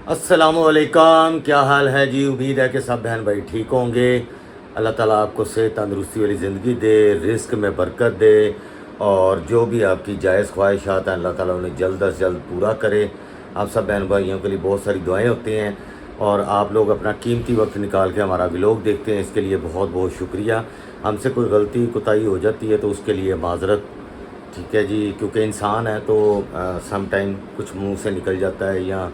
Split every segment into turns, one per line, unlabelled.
अस्सलामुअलैकुम, क्या हाल है जी। उम्मीद है कि सब बहन भाई ठीक होंगे। अल्लाह ताला आपको सेहत तंदुरुस्ती वाली ज़िंदगी दे, रिस्क में बरकत दे और जो भी आपकी जायज़ ख्वाहिशात हैं अल्लाह ताला उन्हें जल्द अज जल्द पूरा करे। आप सब बहन भाइयों के लिए बहुत सारी दुआएं होती हैं और आप लोग अपना कीमती वक्त निकाल के हमारा व्लॉग देखते हैं, इसके लिए बहुत बहुत शुक्रिया। हमसे कोई गलती कोताही हो जाती है तो उसके लिए माज़रत, ठीक है जी, क्योंकि इंसान है तो सम टाइम कुछ मुंह से निकल जाता है या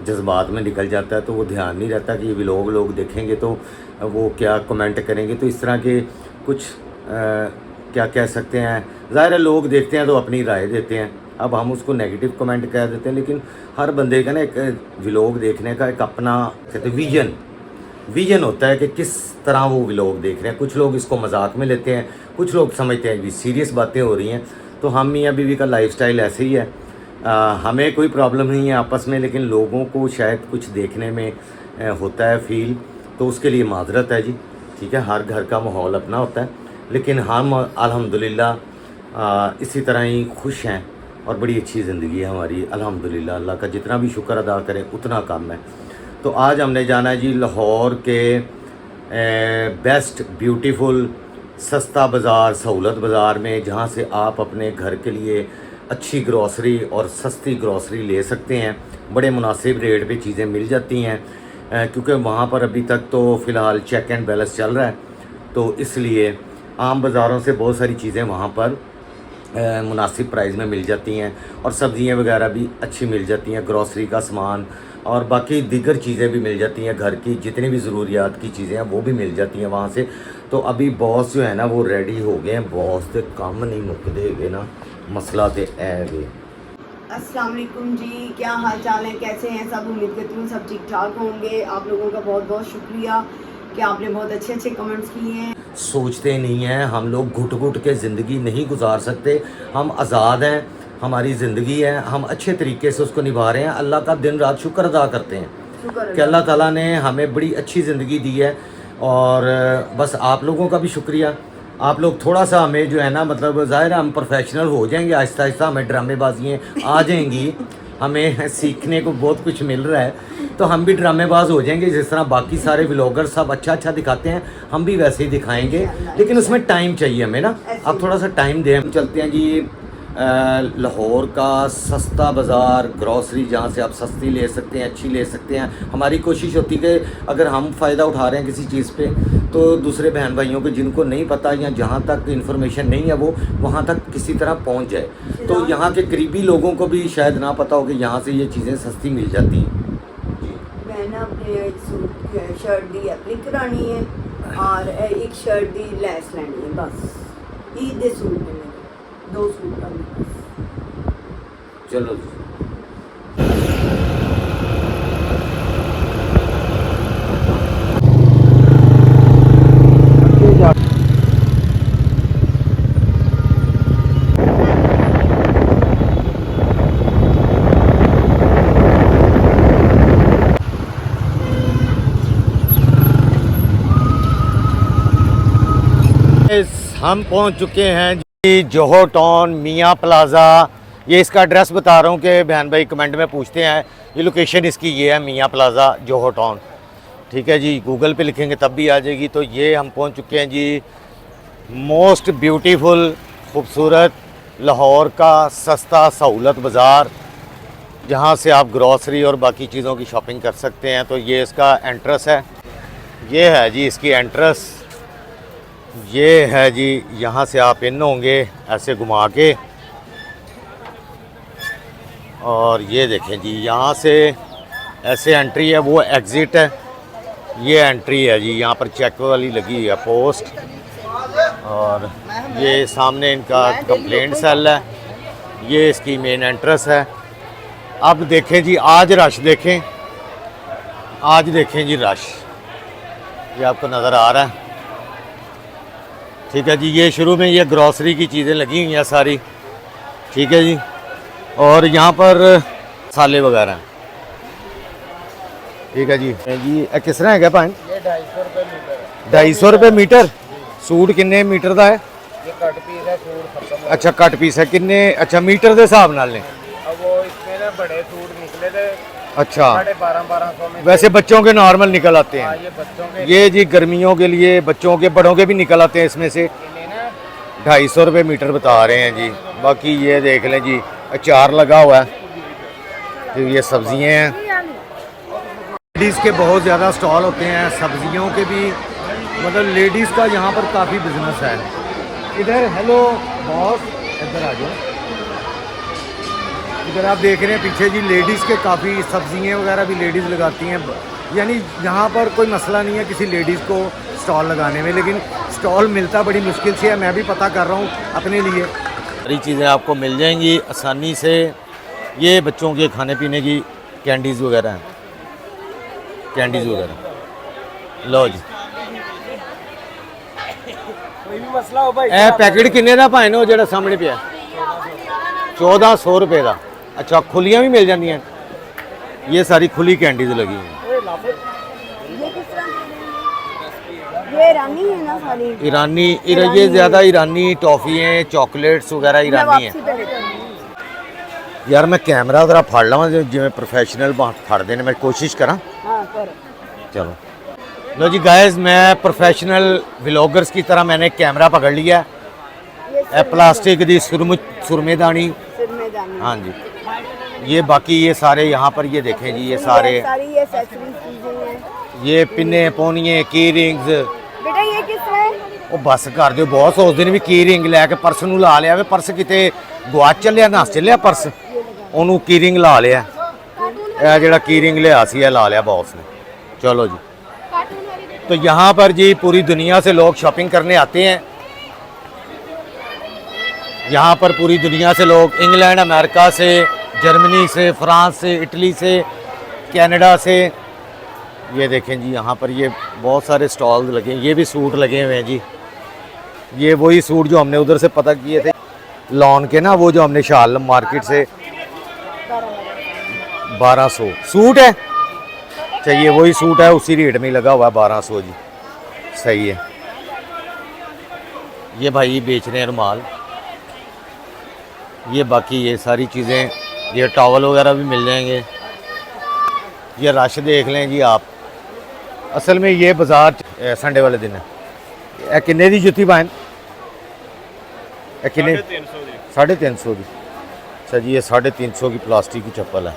जज्बात में निकल जाता है, तो वो ध्यान नहीं रहता कि ये व्लॉग लोग देखेंगे तो वो क्या कमेंट करेंगे। तो इस तरह के कुछ क्या कह सकते हैं, ज़ाहिर है लोग देखते हैं तो अपनी राय देते हैं। अब हम उसको नेगेटिव कमेंट कह देते हैं, लेकिन हर बंदे का ना एक व्लॉग देखने का एक अपना कहते विजन होता है कि किस तरह वो व्लॉग देख रहे हैं। कुछ लोग इसको मजाक में लेते हैं, कुछ लोग समझते हैं भी सीरियस बातें हो रही हैं। तो हम मियाँ बीवी का लाइफस्टाइल ऐसे ही है। हमें कोई प्रॉब्लम नहीं है आपस में, लेकिन लोगों को शायद कुछ देखने में होता है फील, तो उसके लिए माजरत है जी। ठीक है, हर घर का माहौल अपना होता है, लेकिन हम अल्हम्दुलिल्लाह इसी तरह ही खुश हैं और बड़ी अच्छी ज़िंदगी है हमारी अल्हम्दुलिल्लाह। अल्लाह का जितना भी शुक्र अदा करें उतना कम है। तो आज हमने जाना है जी लाहौर के बेस्ट ब्यूटीफुल सस्ता बाज़ार, सहूलत बाज़ार में, जहाँ से आप अपने घर के लिए अच्छी ग्रॉसरी और सस्ती ग्रॉसरी ले सकते हैं। बड़े मुनासिब रेट पे चीज़ें मिल जाती हैं, क्योंकि वहाँ पर अभी तक तो फ़िलहाल चेक एंड बैलेंस चल रहा है, तो इसलिए आम बाज़ारों से बहुत सारी चीज़ें वहाँ पर मुनासिब प्राइस में मिल जाती हैं और सब्ज़ियाँ वगैरह भी अच्छी मिल जाती हैं, ग्रॉसरी का सामान और बाकी दीगर चीज़ें भी मिल जाती हैं। घर की जितनी भी ज़रूरियात की चीज़ें हैं वो भी मिल जाती हैं वहाँ से। तो अभी बॉस जो है ना वो रेडी हो गए हैं। बॉस तो काम नहीं मुकदे हुए ना, मसला तो है वे।
अस्सलाम वालेकुम जी, क्या हाल चाल है, कैसे हैं सब। उम्मीद करती हूँ सब ठीक ठाक होंगे। आप लोगों का बहुत बहुत शुक्रिया कि आपने बहुत अच्छे अच्छे कमेंट्स किए हैं।
सोचते नहीं हैं हम लोग, घुट घुट के ज़िंदगी नहीं गुजार सकते। हम आज़ाद हैं, हमारी ज़िंदगी है, हम अच्छे तरीके से उसको निभा रहे हैं। अल्लाह का दिन रात शुक्र अदा करते हैं कि अल्लाह ताला ने हमें बड़ी अच्छी ज़िंदगी दी है। और बस आप लोगों का भी शुक्रिया। आप लोग थोड़ा सा हमें जो है ना, मतलब ज़ाहिर है हम प्रोफेशनल हो जाएंगे आहिस्ता आहिस्ता, हमें ड्रामेबाजियाँ आ जाएंगी, हमें सीखने को बहुत कुछ मिल रहा है, तो हम भी ड्रामेबाज हो जाएंगे। जिस तरह बाकी सारे व्लॉगर सब अच्छा अच्छा दिखाते हैं, हम भी वैसे ही दिखाएंगे, लेकिन उसमें टाइम चाहिए हमें ना। अब थोड़ा सा टाइम दें। हम चलते हैं जी लाहौर का सस्ता बाज़ार, ग्रॉसरी जहाँ से आप सस्ती ले सकते हैं, अच्छी ले सकते हैं। हमारी कोशिश होती है कि अगर हम फ़ायदा उठा रहे हैं किसी चीज़ पे, तो दूसरे बहन भाइयों को जिनको नहीं पता या जहाँ तक इन्फॉर्मेशन नहीं है वो वहाँ तक किसी तरह पहुँच जाए। तो यहाँ के करीबी लोगों को भी शायद ना पता हो कि यहाँ से ये चीज़ें सस्ती मिल जाती हैं।
मैंने अपने एक सूट शर्ट दी एप्लिक करानी है और एक शर्ट दी लैस लेनी है, बस ईद दे सूट ने मेरे 2 सूट का।
चलो हम पहुंच चुके हैं जी जोहर टाउन, मियाँ प्लाज़ा। ये इसका एड्रेस बता रहा हूँ कि बहन भाई कमेंट में पूछते हैं। ये लोकेशन इसकी ये है, मियाँ प्लाज़ा जोहर टाउन। ठीक है जी, गूगल पे लिखेंगे तब भी आ जाएगी। तो ये हम पहुँच चुके हैं जी मोस्ट ब्यूटीफुल खूबसूरत लाहौर का सस्ता सहूलत बाज़ार, जहाँ से आप ग्रॉसरी और बाकी चीज़ों की शॉपिंग कर सकते हैं। तो ये इसका एंट्रेंस है, ये है जी इसकी एंट्रेंस, ये है जी। यहाँ से आप इन होंगे ऐसे घुमा के, और ये देखें जी यहाँ से ऐसे एंट्री है, वो एग्ज़िट है, ये एंट्री है जी। यहाँ पर चेक वाली लगी हुई है पोस्ट, और ये सामने इनका कंप्लेंट सेल है, ये इसकी मेन एंट्रेंस है। अब देखें जी आज रश देखें, आज देखें जी रश, ये आपको नज़र आ रहा है। ठीक है जी, ये शुरू में ये ग्रॉसरी की चीज़ें लगी हुई हैं सारी, ठीक है जी। और यहाँ पर मसाले वगैरह हैं, ठीक है जी। जी किस तरह है पाइन?
ये 250 रुपये मीटर।
250 रुपये मीटर। सूट किन्ने मीटर का है?
ये कट पीस है, सूट खत्म।
अच्छा कट पीस है, किन्ने? अच्छा मीटर के हिसाब नाल ने।
अब वो इसमें ना बड़े सूट निकले थे
अच्छा
1250 में।
वैसे बच्चों के नॉर्मल निकल आते
हाँ,
हैं।
ये बच्चों के
ये जी गर्मियों के लिए बच्चों के बड़ों के भी निकल आते हैं इसमें से। 250 रुपये मीटर बता रहे हैं जी। बाकी ये देख लें जी, अचार लगा हुआ है, फिर ये सब्जियां हैं। लेडीज़ के बहुत ज़्यादा स्टॉल होते हैं, सब्जियों के भी, मतलब लेडीज़ का यहाँ पर काफ़ी बिजनेस है। इधर हेलो बॉस, इधर आ जाओ। इधर आप देख रहे हैं पीछे जी, लेडीज़ के काफ़ी सब्जियाँ वगैरह भी लेडीज़ लगाती हैं। यानी यहाँ पर कोई मसला नहीं है किसी लेडीज़ को स्टॉल लगाने में, लेकिन स्टॉल मिलता बड़ी मुश्किल से है। मैं भी पता कर रहा हूँ अपने लिए। सारी चीज़ें आपको मिल जाएंगी आसानी से। ये बच्चों के खाने पीने की कैंडीज़ वगैरह हैं, कैंडीज़ वगैरह लो जी।
कोई भी मसला हो भाई।
ए पैकेट किन्ने दा भाई नो जेड़ा सामने पिया? 1400 रुपये का। अच्छा खुलियाँ भी मिल जाती हैं। ये सारी खुली कैंडीज लगी हैं।
ये किस तरह की? ये ईरानी है ना सारी?
ईरानी, ये ज़्यादा ईरानी टॉफ़ी हैं, चॉकलेट्स वगैरह ईरानी हैं। यार मैं कैमरा जरा फड़ लवां जिवें प्रोफेशनल फड़ देने, मैं कोशिश करा।
हाँ करो।
चलो लो जी गाइस, मैं प्रोफेशनल व्लॉगर्स की तरह मैंने कैमरा पकड़ लिया।
ये
प्लास्टिक दी सुरमेदानी।
सिरमेदानी।
हाँ जी, ये बाकी ये सारे यहाँ पर ये देखें जी, ये सारे
सारी ये एक्सेसरीज चीजें हैं।
ये पिन्ने पोनिए की रिंग्स।
बेटा ये किस तरह है?
ਉਹ ਬੱਸ ਕਰ ਦਿਓ ਬਹੁਤ ਸੋਚਦੇ ਨੇ ਵੀ ਕੀ ਰਿੰਗ ਲੈ ਕੇ ਪਰਸ ਨੂੰ ਲਾ ਲਿਆ ਵੇ, ਪਰਸ ਕਿਤੇ ਗਵਾਚ ਚੱਲਿਆ, ਨਸ ਚੱਲਿਆ ਪਰਸ, ਉਹਨੂੰ ਕੀ ਰਿੰਗ ਲਾ ਲਿਆ। ਇਹ ਜਿਹੜਾ ਕੀ ਰਿੰग ਲਿਆ ਸੀ ਇਹ ਲਾ ਲਿਆ बॉस ने। चलो जी, तो यहाँ पर जी पूरी दुनिया से लोग शॉपिंग करने आते हैं। यहाँ पर पूरी दुनिया से लोग, इंग्लैंड, अमेरिका से, जर्मनी से, फ्रांस से, इटली से, कनाडा से। ये देखें जी, यहाँ पर ये बहुत सारे स्टॉल लगे हैं। ये भी सूट लगे हुए हैं जी। ये वही सूट जो हमने उधर से पता किए थे लॉन के ना, वो जो हमने शाल मार्केट से 1200 सूट है। चाहिए वही सूट है, उसी रेट में लगा हुआ है 1200 जी। सही है। ये भाई बेच रहे हैं रुमाल। ये बाकी ये सारी चीज़ें, ये टॉवल वगैरह भी मिल जाएंगे। ये रश देख लें जी आप। असल में ये बाज़ार संडे वाले दिन है। किन्ने दी जुत्ती पाएं? किन्ने? 350 की। अच्छा जी, ये 350 की प्लास्टिक की चप्पल है।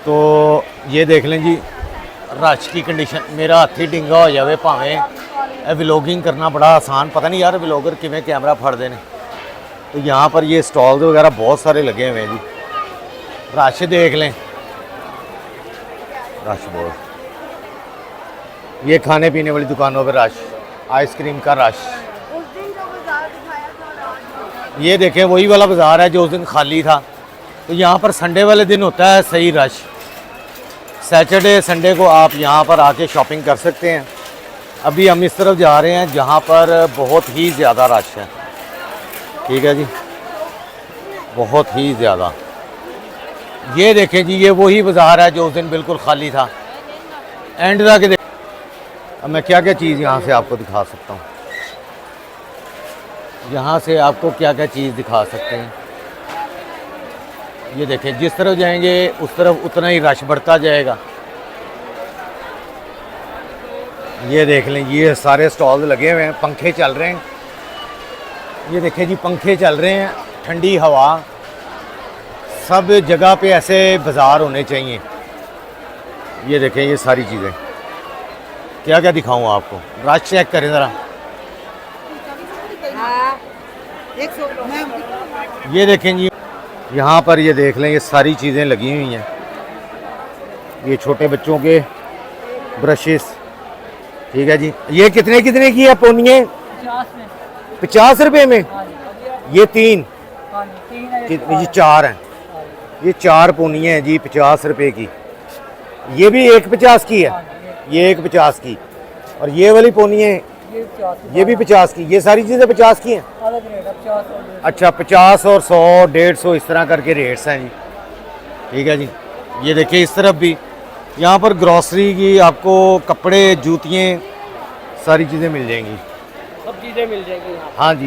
तो ये देख लें जी, रश की कंडीशन। मेरा हाथ ही डिंगा हो जाए भावें। व्लॉगिंग करना बड़ा आसान, पता नहीं यार व्लॉगर किमें कैमरा फड़ते हैं। तो यहाँ पर ये स्टॉल्स वगैरह बहुत सारे लगे हुए हैं जी। रश देख लें, रश बहुत। ये खाने पीने वाली दुकानों पर रश, आइसक्रीम का रश।
उस दिन जो बाजार दिखाया था,
ये देखें वही वाला बाज़ार है जो उस दिन खाली था। तो यहाँ पर संडे वाले दिन होता है सही रश। सैटरडे संडे को आप यहाँ पर आके शॉपिंग कर सकते हैं। अभी हम इस तरफ जा रहे हैं जहाँ पर बहुत ही ज़्यादा रश है। ठीक है जी, बहुत ही ज़्यादा। ये देखें जी, ये वही बाज़ार है जो उस दिन बिल्कुल खाली था। एंड तक अब मैं क्या क्या चीज़ यहाँ से आपको दिखा सकता हूँ। यहाँ से आपको क्या क्या चीज़ दिखा सकते हैं। ये देखें, जिस तरफ जाएंगे उस तरफ उतना ही रश बढ़ता जाएगा। ये देख लें, ये सारे स्टॉल लगे हुए हैं, पंखे चल रहे हैं। ये देखें जी, पंखे चल रहे हैं, ठंडी हवा। सब जगह पे ऐसे बाज़ार होने चाहिए। ये देखें, ये सारी चीज़ें क्या क्या दिखाऊं आपको। रश चेक करें ज़रा। ये देखें जी, यहाँ पर ये देख लें, ये सारी चीज़ें लगी हुई हैं। ये छोटे बच्चों के ब्रशेस। ठीक है जी, ये कितने कितने की है पोनिए? 50 रुपये में। ये तीन, ये 4 हैं। ये 4 पोनिए हैं जी 50 रुपये की। ये भी 1.50 की है, ये 1.50 की। और ये वाली पोनिए ये भी 50 की। ये सारी चीज़ें 50 की हैं। अच्छा, 50 और 100, 150 इस तरह करके रेट्स हैं जी। ठीक है जी। ये देखिए, इस तरफ भी यहाँ पर ग्रॉसरी की आपको कपड़े, जूतियाँ, सारी चीज़ें मिल जाएंगी।
सब चीज़ें मिल जाएंगी यहाँ।
हाँ जी,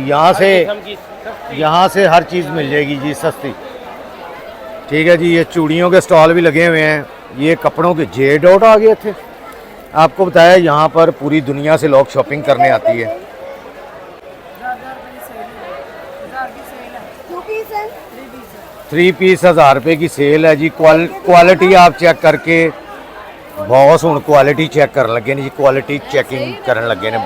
यहाँ से हर चीज़ मिल जाएगी जी, सस्ती। ठीक है जी, ये चूड़ियों के स्टॉल भी लगे हुए हैं। ये कपड़ों के जे डॉट आ गए थे। आपको बताया यहाँ पर पूरी दुनिया से लोग शॉपिंग करने आती है। 3 पीस 1000 रुपये की सेल है जी। क्वालिटी आप चेक करके बॉस हूँ क्वालिटी चेक कर लगे ने जी, क्वालिटी चेकिंग करने लगे ने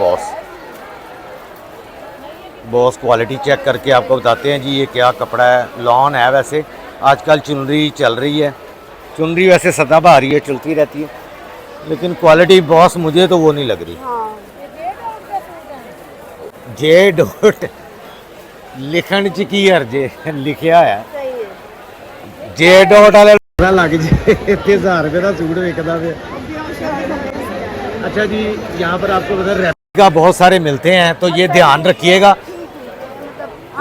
बॉस क्वालिटी चेक करके आपको बताते हैं जी ये क्या कपड़ा है। लॉन है, वैसे आजकल चुनरी चल रही है, चुनरी वैसे सदाबहार ही है, चलती रहती है, लेकिन क्वालिटी बॉस मुझे तो वो नहीं लग रही। जे डॉट लिखण च की अर्जे लिखिया है जे डॉट वाले लग जे 1000 रुपये का सूट विकदा पे। अच्छा जी, यहाँ पर आपको पता रेप्लिका बहुत सारे मिलते हैं, तो ये ध्यान रखिएगा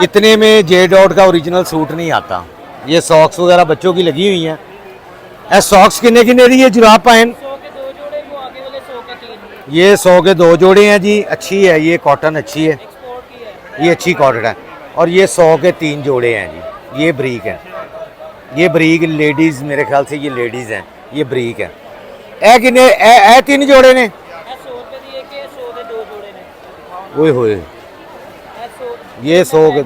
इतने में जे डॉट का ओरिजिनल सूट नहीं आता। ये सॉक्स वगैरह बच्चों की लगी हुई हैं। ए सॉक्स किन्ने किन्ने दी है जुराब पाइन? ये 100 के 2 जोड़े हैं जी। अच्छी है ये कॉटन, अच्छी है ये, अच्छी कॉटन है। और ये 100 के 3 जोड़े हैं जी। ये ब्रीक है, ये ब्रीक लेडीज, मेरे ख्याल से ये लेडीज हैं, ये ब्रीक है। ए किन्ने ए 3 जोड़े ने? ओए होए, ये 100 के,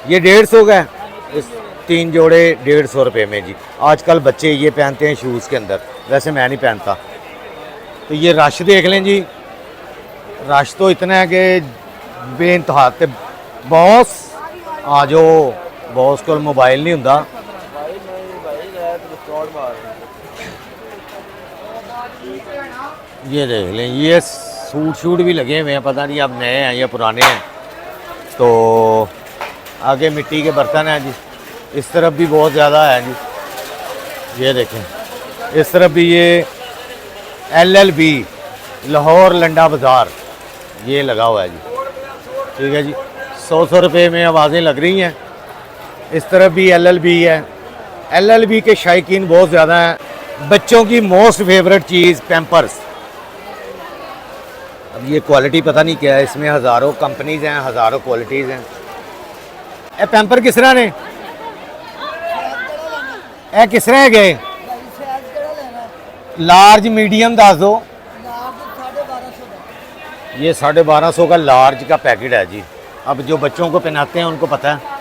ये 150 का है। इस 3 जोड़े 150 रुपये में जी। आजकल बच्चे ये पहनते हैं शूज़ के अंदर, वैसे मैं नहीं पहनता। तो ये रश देख लें जी, रश तो इतना है कि बेइंतहा। ते बॉस आ जाओ, बॉस को मोबाइल नहीं होंदा। ये देख लें, ये सूट शूट भी लगे हुए हैं, पता नहीं अब नए हैं या पुराने हैं। तो आगे मिट्टी के बर्तन हैं जी, इस तरफ भी बहुत ज़्यादा है जी। ये देखें, इस तरफ भी ये LLB लाहौर लंडा बाज़ार ये लगा हुआ है जी। ठीक है जी, 100 रुपये में आवाज़ें लग रही हैं। इस तरफ भी LLB है। LLB के शायकीन बहुत ज़्यादा हैं। बच्चों की मोस्ट फेवरेट चीज़ पैम्पर्स। अब ये क्वालिटी पता नहीं क्या है, इसमें हज़ारों कंपनीज़ हैं, हज़ारों क्वालिटीज़ हैं। ए पैम्पर किस तरह ने, ए किस तरह गए? लार्ज मीडियम दस दो। ये 1250 का लार्ज का पैकेट है जी। अब जो बच्चों को पहनाते हैं उनको पता है।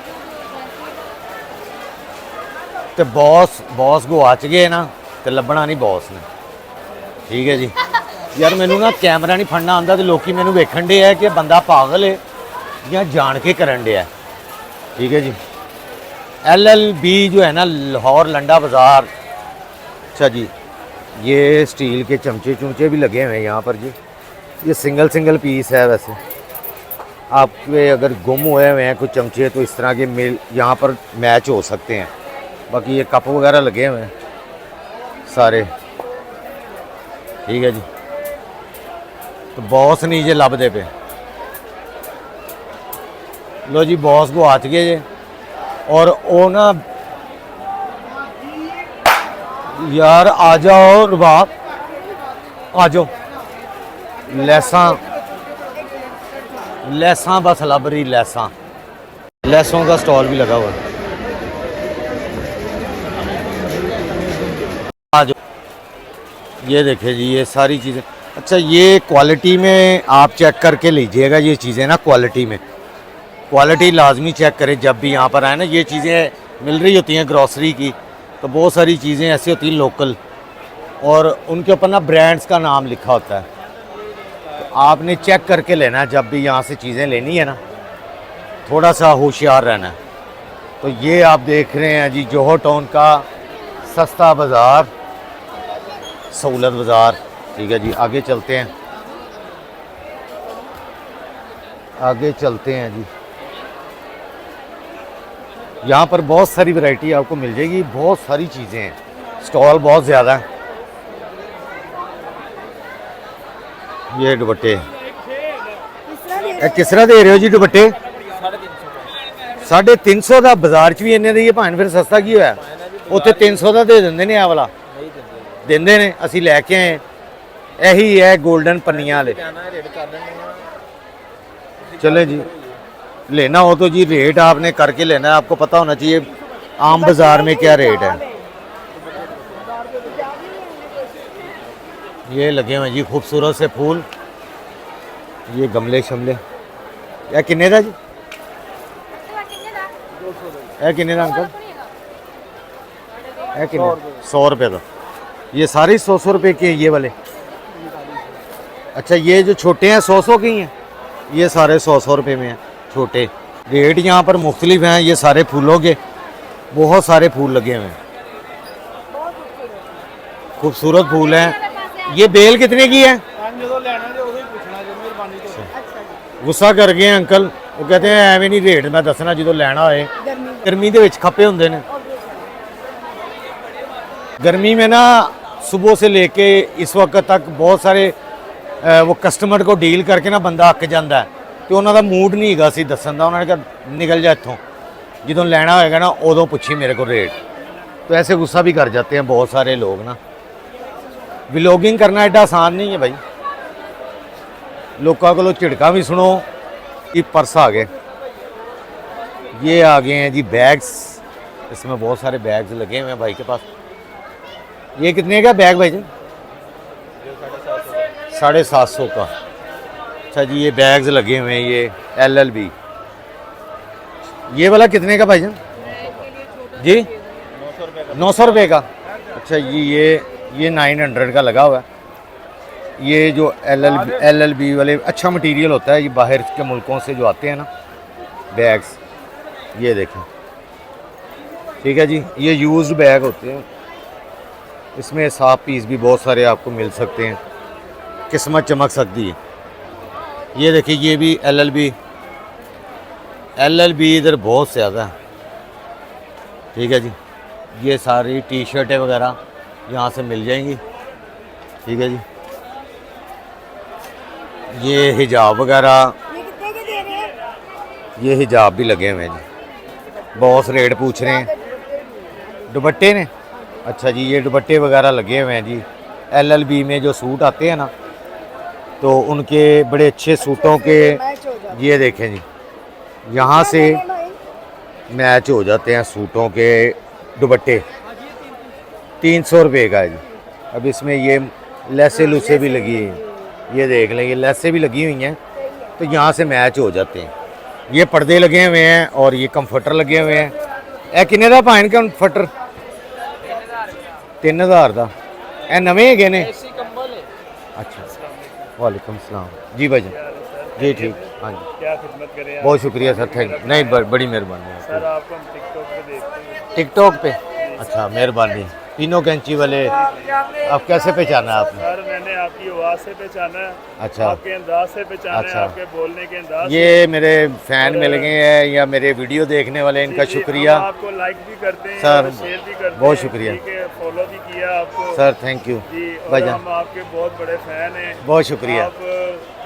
तो बॉस गवाच गए ना, तो लभना नहीं बॉस ने। ठीक है जी यार, मैनू ना कैमरा नहीं फड़ना आंदा, तो लोग मैनू वेखण डे है कि बंदा पागल है या जान के करन डे है। ठीक है जी, LLB जो है ना लाहौर लंडा बाज़ार। अच्छा जी, ये स्टील के चमचे चुमचे भी लगे हुए हैं यहाँ पर जी। ये सिंगल पीस है। वैसे आपके अगर गुम हुए हैं कुछ चमचे तो इस तरह के मिल यहाँ पर मैच हो सकते हैं। बाकी ये कप वगैरह लगे हुए हैं सारे। ठीक है जी, तो बॉस नहीं जे लब दे पे। लो जी, बॉस को आच गए जे। और वो ना यार आ जाओ रुबाब, आ जाओ। लैसा बस लब रही, लैसों का स्टॉल भी लगा हुआ है। आ जाओ, ये देखिए जी, ये सारी चीज़ें। अच्छा, ये क्वालिटी में आप चेक करके लीजिएगा ये चीज़ें ना। क्वालिटी लाजमी चेक करें जब भी यहाँ पर आए ना। ये चीज़ें मिल रही होती हैं ग्रॉसरी की, तो बहुत सारी चीज़ें ऐसी होती हैं लोकल, और उनके ऊपर ना ब्रांड्स का नाम लिखा होता है। तो आपने चेक करके लेना है जब भी यहाँ से चीज़ें लेनी है ना, थोड़ा सा होशियार रहना है। तो ये आप देख रहे हैं जी जोहर टाउन का सस्ता बाज़ार, सहूलत बाज़ार। ठीक है जी, आगे चलते हैं जी। यहाँ पर बहुत सारी वैरायटी आपको मिल जाएगी, बहुत सारी चीज़ें हैं, स्टॉल बहुत ज़्यादा है। ये दुपट्टे किस तरह दे रहे हो जी? दुपट्टे 350 का बाजार च भी इन्ने दी भावें, फिर सस्ता की होया? उत्थे 300 का दे देंगे ने। आ वाला देंगे ने, असी लैके आए। यही है गोल्डन पन्नियां वाले। चले जी, लेना हो तो जी रेट आपने करके लेना है। आपको पता होना चाहिए आम बाज़ार में क्या रेट है। ये लगे हुए जी खूबसूरत से फूल, ये गमले शमले। यह किन्ने दा जी? यह किन्ने दा अंकल? यह किन्ने? 100 रुपये का। ये सारे 100 रुपये के ये वाले? अच्छा, ये जो छोटे हैं 100 के ही हैं? ये सारे 100 रुपये में हैं छोटे। रेट यहाँ पर मुख्तलिफ हैं। ये सारे फूलों के बहुत सारे फूल लगे हुए हैं, खूबसूरत फूल हैं। ये बेल कितने की है? गुस्सा कर गए हैं अंकल, वो कहते हैं एवं नहीं रेट मैं दसना जो लैना होए। गर्मी के विच खप्पे होंदे ने। गर्मी में ना सुबह से लेके इस वक्त तक बहुत सारे वो कस्टमर को डील करके ना बंदा अक जाता है, तो उन्होंने मूड नहीं हैगा सी दसन का। उन्होंने कहा निकल जा इत्थों, जो लेना होएगा ना उदों पुछी मेरे को रेट। तो ऐसे गुस्सा भी कर जाते हैं बहुत सारे लोग ना। व्लॉगिंग करना एडा आसान नहीं है भाई, लोगों को झिड़का भी सुनो। ये पर्स आ गए, ये आ गए हैं जी बैग्स। इसमें बहुत सारे बैग्स लगे हुए हैं भाई के पास। ये कितने का बैग भाई जी? 750 का। अच्छा जी, ये बैग्स लगे हुए हैं, ये LLB। ये वाला कितने का भाईजान जी? 900 रुपये का। अच्छा जी, ये 900 का लगा हुआ है। ये जो LLB वाले अच्छा मटेरियल होता है, ये बाहर के मुल्कों से जो आते हैं ना बैग्स, ये देखें। ठीक है जी, ये यूज्ड बैग होते हैं। इसमें साफ पीस भी बहुत सारे आपको मिल सकते हैं, किस्मत चमक सकती है। ये देखिए, ये भी LLB इधर बहुत ज़्यादा है। ठीक है जी, ये सारी टी-शर्टें वगैरह यहाँ से मिल जाएंगी। ठीक है जी, ये हिजाब वगैरह, ये हिजाब भी लगे हुए हैं जी। बॉस रेट पूछ रहे हैं। दुपट्टे ने? अच्छा जी, ये दुपट्टे वगैरह लगे हुए हैं जी। LLB में जो सूट आते हैं ना, तो उनके बड़े अच्छे सूटों के ये देखें जी, यहाँ से मैच हो जाते हैं सूटों के दुपट्टे। 300 रुपये का है जी। अब इसमें ये लैसे लूसे भी लगी हैं, ये देख लें, ये लैसे भी लगी हुई हैं, तो यहाँ से मैच हो जाते हैं। ये पर्दे लगे हुए हैं और ये कंफर्टर लगे हुए हैं। ए किन्ने दा भाई कंफर्टर? 3000 का। ए नवे है ने? अच्छा, वालेकुम सलाम जी भाई जी। ठीक, हाँ जी,
क्या खिदमत करें?
बहुत शुक्रिया सर, थैंक यू। नहीं बड़ी मेहरबानी है
सर, आपको हम टिकटॉक पे देखते हैं।
टिकटॉक पे? अच्छा, मेहरबानी। तीनों कैंची वाले अब कैसे पहचाना आपने?
सर, मैंने आपकी आवाज़ से पहचाना है।
अच्छा,
आपके अंदाज से पहचाना
अच्छा।
है, आपके बोलने के अंदाज
ये मेरे फैन मिल गए हैं या मेरे वीडियो देखने वाले, इनका शुक्रिया
हम आपको लाइक भी करते हैं
सर,
और शेयर भी करते हैं।
बहुत शुक्रिया।
ठीक है, फॉलो भी किया आपको
सर, थैंक यू
जी। और
भाईजान,
हम आपके बहुत बड़े फैन हैं।
बहुत शुक्रिया
आप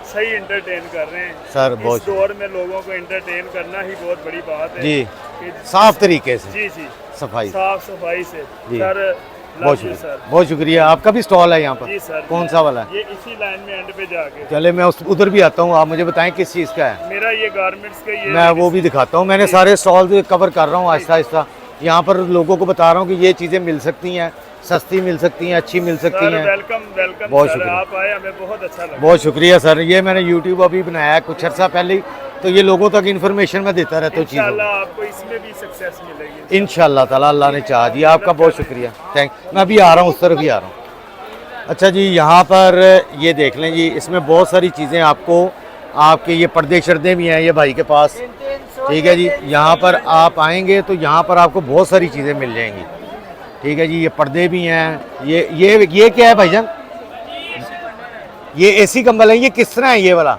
सही एंटरटेन कर रहे हैं
सर, बहुत
इस दौर में लोगों को एंटरटेन करना ही बहुत बड़ी बात है
जी,
कि
साफ तरीके से,
जी जी,
सफाई,
साफ सफाई से।
जी।
सर,
बहुत
लव यू
शुक्रिया,
सर।
बहुत शुक्रिया। आपका भी स्टॉल है यहाँ पर?
जी सर।
कौन सा वाला है?
ये इसी लाइन में एंड पे जाके।
चले मैं उधर भी आता हूँ, आप मुझे बताएं किस चीज़ का है।
मेरा ये गारमेंट्स का ये
मैं वो भी दिखाता हूँ। मैंने सारे स्टॉल कवर कर रहा हूँ आहिस्ता आहिस्ता। यहाँ पर लोगों को बता रहा हूँ कि ये चीज़ें मिल सकती हैं, सस्ती मिल सकती हैं, अच्छी मिल सकती
सर,
हैं।
वेलकम वेलकम
बहुत
सर,
शुक्रिया।
आप आए, हमें बहुत अच्छा लगा।
बहुत शुक्रिया सर। ये मैंने यूट्यूब अभी बनाया है कुछ अर्सा पहले ही, तो ये लोगों तक इन्फॉर्मेशन मैं देता रहता हूँ चीज़ों
इंशाल्लाह आपको इसमें भी सक्सेस मिलेगी
को। इंशाल्लाह ताला, अल्लाह ने चाह जी। आपका बहुत शुक्रिया, थैंक। मैं अभी आ रहा हूँ, उस तरफ भी आ रहा हूँ। अच्छा जी, यहाँ पर ये देख लें जी, इसमें बहुत सारी चीज़ें आपको, आपके ये पर्दे शर्दे भी हैं ये भाई के पास। ठीक है जी, यहाँ पर आप आएंगे तो यहाँ पर आपको बहुत सारी चीज़ें मिल जाएंगी। ठीक है जी, ये पर्दे भी हैं। ये क्या है भाईजान? ये AC कंबल है, ये किस तरह है ये वाला?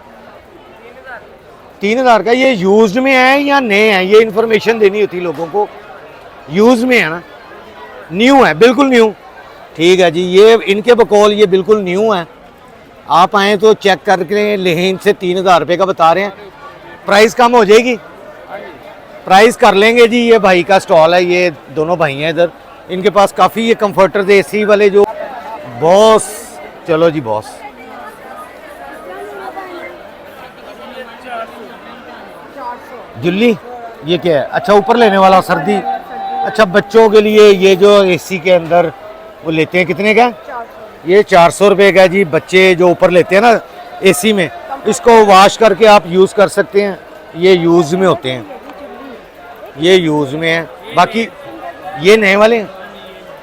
3000 का। ये यूज्ड में है या नए हैं? ये इन्फॉर्मेशन देनी होती लोगों को। यूज में है ना? न्यू है, बिल्कुल न्यू। ठीक है जी, ये इनके बकौल ये बिल्कुल न्यू है। आप आएँ तो चेक करके लें। इनसे 3000 रुपये का बता रहे हैं। प्राइस कम हो जाएगी? प्राइस कर लेंगे जी। ये भाई का स्टॉल है, ये दोनों भाई हैं इधर। इनके पास काफ़ी ये कंफर्टर AC वाले जो बॉस। चलो जी बॉस, जुल्ली ये क्या है? अच्छा, ऊपर लेने वाला सर्दी। अच्छा, बच्चों के लिए ये जो एसी के अंदर वो लेते हैं कितने का? ये 400 रुपये का जी। बच्चे जो ऊपर लेते हैं ना एसी में, इसको वॉश करके आप यूज़ कर सकते हैं। ये यूज़ में होते हैं, ये यूज़ में है। बाकी ये नए वाले हैं,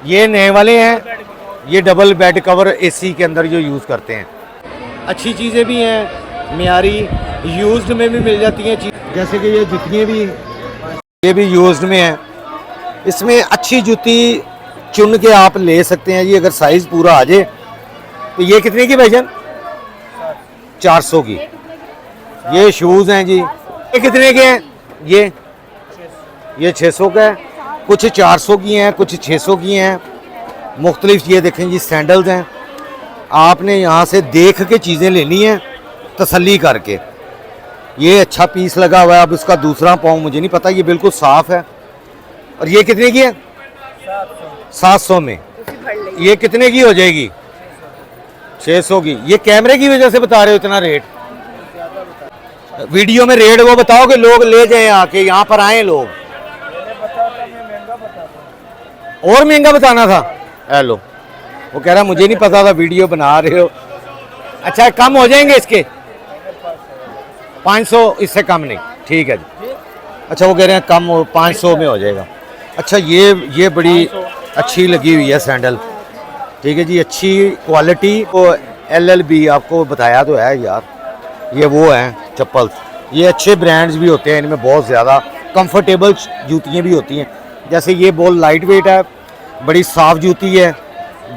ये नए वाले हैं। ये डबल बेड कवर एसी के अंदर जो यूज़ करते हैं। अच्छी चीज़ें भी हैं, मियारी यूज्ड में भी मिल जाती हैं चीज़, जैसे कि ये जुतियाँ भी, ये भी यूज्ड में है। इसमें अच्छी जूती चुन के आप ले सकते हैं जी, अगर साइज़ पूरा आ जाए। तो ये कितने की भाईजान? 400 की। ये शूज़ हैं जी, ये कितने के हैं? ये 600 का है। कुछ 400 की हैं, कुछ 600 की हैं, मुख्तलिफ। ये देखें जी, सैंडल्स हैं। आपने यहाँ से देख के चीज़ें लेनी है, तसल्ली करके। ये अच्छा पीस लगा हुआ है। अब उसका दूसरा पाँव मुझे नहीं पता, ये बिल्कुल साफ़ है। और ये कितने की है? 700 में। ये कितने की हो जाएगी? 600 की। ये कैमरे की वजह से बता रहे हो इतना रेट? वीडियो में रेट वो बताओ कि लोग ले जाएं, आके यहाँ पर आए लोग। और महंगा बताना था? हेलो, वो कह रहा मुझे नहीं पता था, वीडियो बना रहे हो। अच्छा, कम हो जाएंगे इसके? 500, इससे कम नहीं? ठीक है जी। अच्छा, वो कह रहे हैं कम 500 में हो जाएगा। अच्छा, ये बड़ी अच्छी लगी हुई है सैंडल। ठीक है जी, अच्छी क्वालिटी। वो LLB आपको बताया तो है यार, ये वो हैं चप्पल। ये अच्छे ब्रांड्स भी होते हैं, इनमें बहुत ज़्यादा कंफर्टेबल जूतियाँ भी होती हैं। जैसे ये बहुत लाइट वेट है, बड़ी साफ़ जूती है,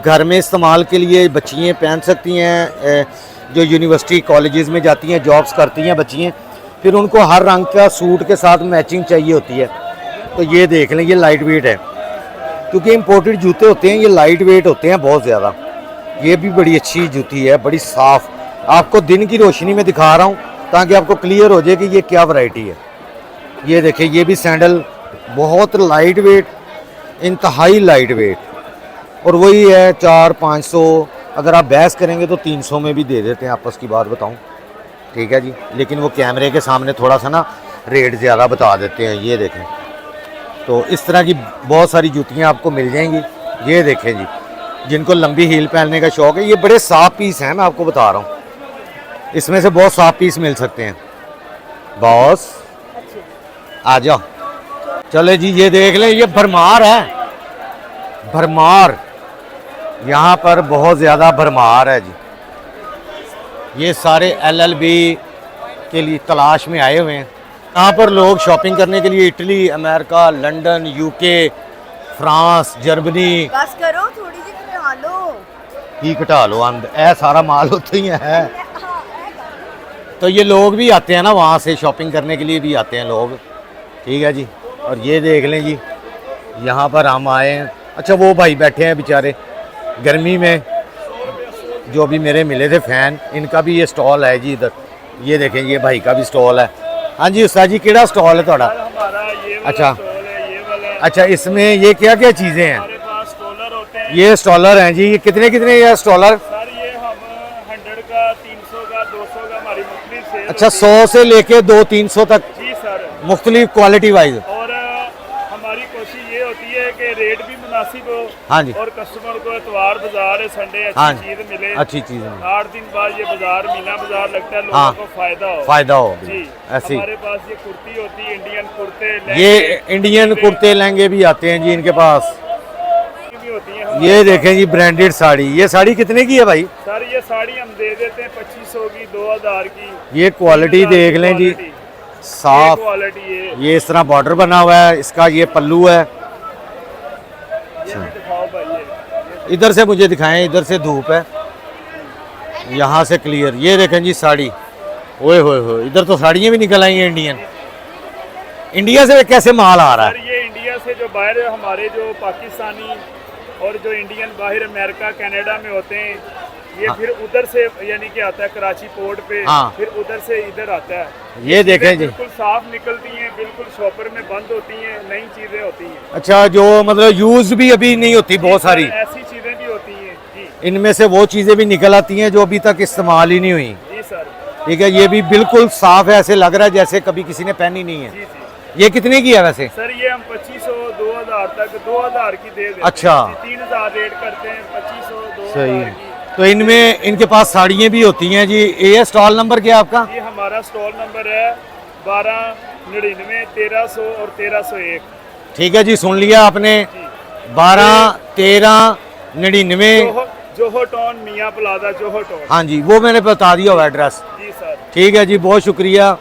घर में इस्तेमाल के लिए बच्चियाँ पहन सकती हैं। जो यूनिवर्सिटी कॉलेजेस में जाती हैं, जॉब्स करती हैं बच्चियाँ, फिर उनको हर रंग का सूट के साथ मैचिंग चाहिए होती है। तो ये देख लें, ये लाइट वेट है, क्योंकि इम्पोर्टेड जूते होते हैं, ये लाइट वेट होते हैं बहुत ज़्यादा। ये भी बड़ी अच्छी जूती है, बड़ी साफ़। आपको दिन की रोशनी में दिखा रहा हूँ ताकि आपको क्लियर हो जाए कि ये क्या वैरायटी है। ये देखें, ये भी सैंडल बहुत लाइट वेट, इंतहाई लाइट वेट। और वही है 400-500। अगर आप बहस करेंगे तो 300 में भी दे देते हैं, आपस की बात बताऊं। ठीक है जी, लेकिन वो कैमरे के सामने थोड़ा सा ना रेट ज़्यादा बता देते हैं। ये देखें, तो इस तरह की बहुत सारी जूतियाँ आपको मिल जाएंगी। ये देखें जी, जिनको लंबी हील पहनने का शौक़ है, ये बड़े साफ पीस हैं, मैं आपको बता रहा हूँ। इसमें से बहुत साफ पीस मिल सकते हैं। बॉस आ जाओ, चले जी। ये देख लें, ये भरमार है, भरमार। यहाँ पर बहुत ज़्यादा भरमार है जी। ये सारे LLB के लिए तलाश में आए हुए हैं। यहाँ पर लोग शॉपिंग करने के लिए Italy, America, London, UK, France, Germany.
बस करो, थोड़ी सी घटा लो।
ही घटा लो, ऐ सारा माल होता ही है। तो ये लोग भी आते हैं ना, वहाँ से शॉपिंग करने के लिए भी आते हैं लोग। ठीक है जी। और ये देख लें जी, यहाँ पर हम आए हैं। अच्छा, वो भाई बैठे हैं बेचारे गर्मी में, जो भी मेरे मिले थे फ़ैन, इनका भी ये स्टॉल है जी इधर। ये देखें, ये भाई का भी स्टॉल है। हाँ जी उस्ताद जी, केड़ा स्टॉल है थोड़ा? अच्छा अच्छा, इसमें ये क्या क्या चीज़ें हैं? ये स्टॉलर हैं जी। ये कितने कितने ये स्टॉलर?
सर ये हम 100 का, 300 का, 200 का हमारी मुख्तलिफ सेल।
अच्छा, 100 से लेके 200-300 तक
जी सर,
मुख्तलिफ क्वालिटी वाइज।
और हमारी कोशिश ये होती है कि रेट भी मुनासिब हो।
हाँ जी।
और कस्टमर को इतवार बाजार, संडे
हाँ
अच्छी चीज़ मिले,
अच्छी चीज़ है।
8 दिन बाद ये बाजार, मीना बाजार लगता है, लोगों
हाँ,
को फायदा
फ़ायदा हो
जी।
ऐसी।
हमारे पास ये कुर्ती होती है, इंडियन कुर्ते,
ये
लहंगे,
इंडियन कुर्ते लहंगे भी आते हैं जी इनके पास।
भी होती है।
ये देखें जी, ब्रांडेड साड़ी। ये साड़ी कितने की है भाई?
सर ये साड़ी हम दे देते हैं 2500 की, 2000 की।
ये क्वालिटी देख लें जी, साफ।
क्वालिटी है।
ये इस तरह बॉर्डर बना हुआ है, इसका ये पल्लू है।
ये भी दिखाओ भाई, ये
इधर से मुझे दिखाएं, इधर से धूप है, यहाँ से क्लियर। ये देखें जी साड़ी, ओए होए होए, इधर तो साड़ियाँ भी निकल आई हैं इंडियन। इंडिया से कैसे माल आ रहा
सर
है?
ये इंडिया से जो बाहर हमारे जो पाकिस्तानी और जो इंडियन बाहर अमेरिका, कनाडा में होते हैं, ये
हाँ।
फिर उधर से यानी कि आता है कराची पोर्ट पे,
हाँ।
फिर उधर से इधर आता है।
ये देखें जी,
बिल्कुल साफ निकलती हैं, बिल्कुल शॉपर में बंद होती हैं, नई चीज़ें होती हैं।
अच्छा, जो मतलब यूज भी अभी नहीं होती बहुत सारी,
ऐसी चीज़ें भी होती हैं जी।
इनमें से वो चीज़ें भी निकल आती हैं जो अभी तक इस्तेमाल ही नहीं हुई।
जी सर।
ठीक है, ये भी बिल्कुल साफ है, ऐसे लग रहा है जैसे कभी किसी ने पहनी नहीं है।
जी जी।
ये कितने की है वैसे?
सर ये हम 2500, 2000 3000 तक 2000 की दे देते
अच्छा।
हैं। 3000 रेट करते हैं, 2500
सही
2000
है।
की।
तो इनमें इनके पास साड़ियाँ भी होती हैं जी। ये स्टॉल नंबर क्या है आपका?
ये हमारा स्टॉल नंबर है 1299 1300 और 1301।
ठीक है जी, सुन लिया आपने। 12 13 99।
जोहो टाउन, मियाँ प्लाजा, जोहो टाउन।
हाँ जी, वो मैंने बता दिया हुआ एड्रेस।
जी सर।
ठीक है जी, बहुत शुक्रिया।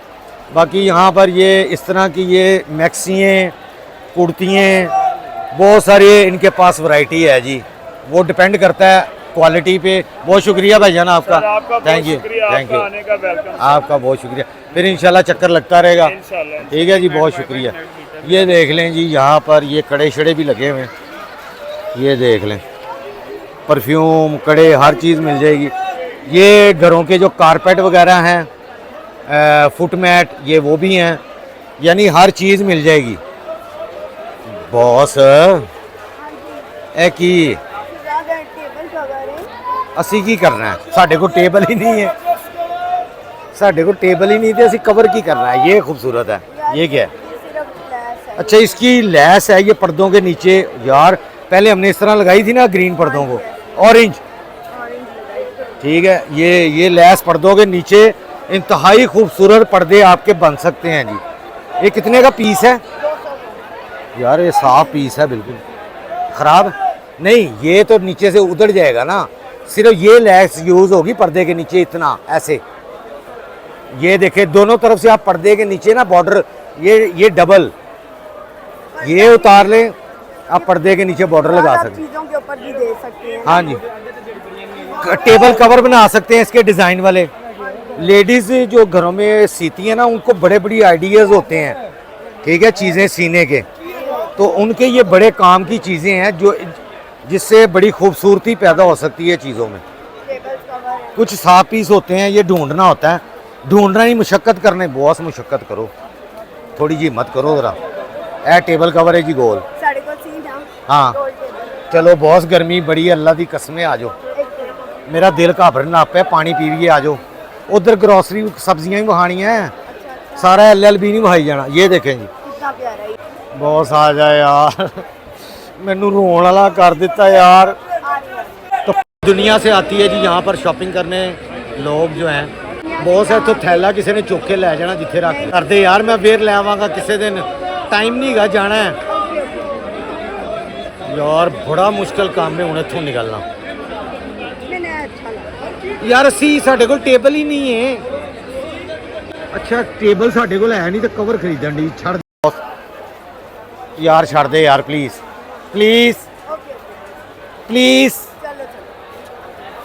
बाकी यहाँ पर ये इस तरह की ये मैक्सियाँ, कुर्तियाँ, बहुत सारी इनके पास वैरायटी है जी। वो डिपेंड करता है क्वालिटी पे। बहुत शुक्रिया भाईजान
सर,
आपका।
आपका
थैंक
बहुत
यू,
शुक्रिया,
थैंक
आपका
यू।
आने का वेलकम।
आपका बहुत शुक्रिया। फिर इंशाल्लाह चक्कर लगता रहेगा।
इंशाल्लाह।
ठीक है जी, बहुत शुक्रिया। ये देख लें जी, यहाँ पर ये कड़े शड़े भी लगे हुए हैं। ये देख लें, परफ्यूम, कड़े, हर चीज़ मिल जाएगी। ये घरों के जो कारपेट वगैरह हैं, फुट मैट, ये वो भी हैं, यानी हर चीज़ मिल जाएगी। बॉस की असी की करना है, साढ़े को टेबल ही नहीं है, साढ़े को टेबल ही नहीं थे, असी कवर की करना है। ये खूबसूरत है। ये क्या है? अच्छा, इसकी लैस है ये पर्दों के नीचे। यार पहले हमने इस तरह लगाई थी ना ग्रीन पर्दों को, ऑरेंज। ठीक है, ये लैस पर्दों के नीचे, इंतहाई खूबसूरत पर्दे आपके बन सकते हैं जी। ये कितने का पीस है? यार ये साफ पीस है, बिल्कुल ख़राब नहीं। ये तो नीचे से उधड़ जाएगा ना, सिर्फ ये लैस यूज़ होगी पर्दे के नीचे, इतना ऐसे। ये देखे दोनों तरफ से आप पर्दे के नीचे ना बॉर्डर, ये डबल, ये उतार लें, आप पर्दे के नीचे बॉर्डर लगा सकते हैं।
चीजों के ऊपर भी दे सकते हैं।
हाँ जी, टेबल कवर बना सकते हैं इसके डिज़ाइन वाले। लेडीज़ जो घरों में सीती हैं ना, उनको बड़े बड़ी आइडियाज़ होते हैं, ठीक है, चीज़ें सीने के। तो उनके ये बड़े काम की चीज़ें हैं जो जिससे बड़ी खूबसूरती पैदा हो सकती है चीज़ों में। कुछ साफ पीस होते हैं, ये ढूंढना होता है। ढूंढना ही मुशक्क़त करने, बहुत मुशक्क़त करो, थोड़ी जी हिम्मत करो ज़रा। ए टेबल कवर है जी गोल।
साढ़े को सीट,
हाँ चलो, बहुत गर्मी बड़ी, अल्लाह की कसमें आ जाओ। मेरा दिल घाबरना पे, पानी पीविए आ जाओ। उधर ग्रोसरी सब्जियां भी बहानी हैं, सारा LLB नहीं बहाई जाना। ये देखें जी,
कितना प्यारा है।
बॉस आ जाए यार, मैनू रोन वाला कर दिता यार। तो दुनिया से आती है जी यहाँ पर शॉपिंग करने लोग जो हैं। बॉस है तो थैला किसी ने चुक के लै जाना जिथे रख कर दे यार, मैं फिर ले आवांगा किसी दिन, टाइम नहीं गा जाना है यार। बड़ा मुश्किल काम है हूँ इत्थों निकलना यार। असी साढ़े को टेबल ही नहीं है। अच्छा टेबल साढ़े को है नहीं तो कवर खरीदन दी। छड़ यार, छड़ दे यार, प्लीज़ प्लीज़ प्लीज़।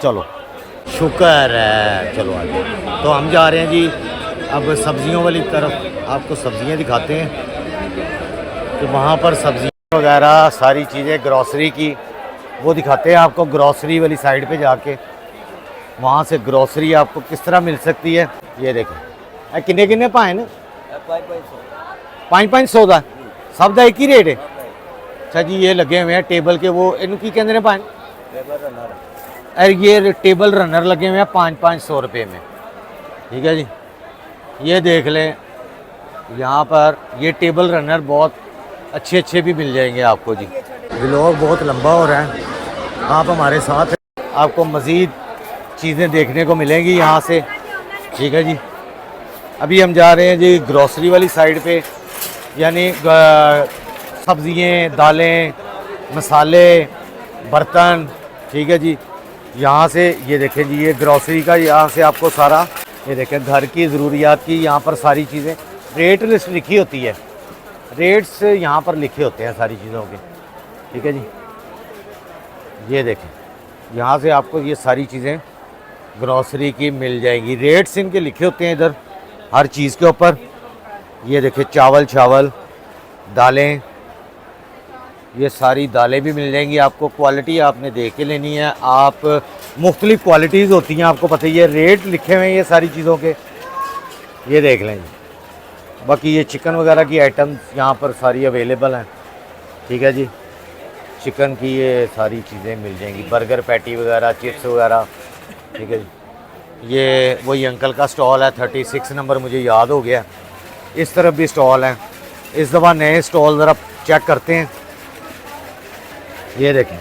चलो शुक्र है, चलो आगे। तो हम जा रहे हैं जी अब सब्जियों वाली तरफ। आपको सब्जियां दिखाते हैं कि वहाँ पर सब्जियां वगैरह सारी चीज़ें ग्रॉसरी की वो दिखाते हैं आपको। ग्रॉसरी वाली साइड पे जाके वहाँ से ग्रॉसरी आपको किस तरह मिल सकती है। ये देखें, किन्ने किन्ने भाए न? 500 का सब का एक ही रेट है। अच्छा जी, ये लगे हुए हैं टेबल के, वो इनू की कहते हैं भाई? अरे ये टेबल रनर लगे हुए हैं 500 रुपये में। ठीक है जी, ये देख लें यहाँ पर ये टेबल रनर बहुत अच्छे भी मिल जाएंगे आपको जी। व्लॉग बहुत लंबा हो रहा है, आप हमारे साथ हैं, आपको मज़ीद चीज़ें देखने को मिलेंगी यहाँ से। ठीक है जी, अभी हम जा रहे हैं जी ग्रॉसरी वाली साइड पे, यानी सब्जियाँ, दालें, मसाले, बर्तन। ठीक है जी, यहाँ से ये देखें जी, ये ग्रॉसरी का, यहाँ से आपको सारा ये देखें घर की ज़रूरियात की यहाँ पर सारी चीज़ें, रेट लिस्ट लिखी होती है, रेट्स यहाँ पर लिखे होते हैं सारी चीज़ों के। ठीक है जी, ये देखें यहाँ से आपको ये सारी चीज़ें ग्रॉसरी की मिल जाएंगी। रेट्स इनके लिखे होते हैं इधर हर चीज़ के ऊपर। ये देखें चावल, दालें, ये सारी दालें भी मिल जाएंगी आपको। क्वालिटी आपने देख के लेनी है। आप मुख्तलिफ़ क्वालिटीज़ होती हैं, आपको पता ही है, रेट लिखे हुए हैं ये सारी चीज़ों के। ये देख लें जी, बाकी ये चिकन वगैरह की आइटम्स यहाँ पर सारी अवेलेबल हैं। ठीक है जी, चिकन की ये सारी चीज़ें मिल जाएंगी, बर्गर पैटी वगैरह, चिप्स वगैरह। ठीक है जी, ये वही अंकल का स्टॉल है 36 नंबर, मुझे याद हो गया। इस तरफ भी स्टॉल हैं। इस दफ़ा नए स्टॉल ज़रा चेक करते हैं ये देखें